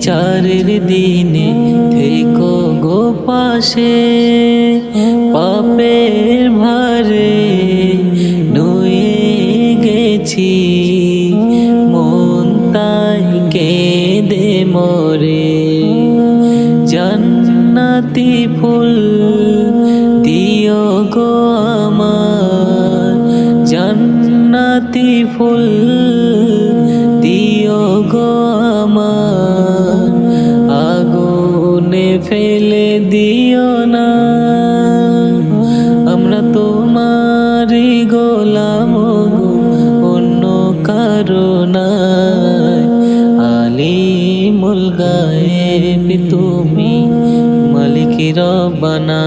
বিচারের দিনে থেকো গো পাশে, পাপের ভারে নুয়ে গেছি, মন তাই কেঁদে মরে। জান্নাতি ফুল দিও গো আমার, জান্নাতি ফুল দিও গো আমার, আগুনে ফেলে দিও না। আমরা তোমারই গোলাম গো, অন্য কারো নাই। আলিমুল গায়েব তুমি, মালিক রব্বানা।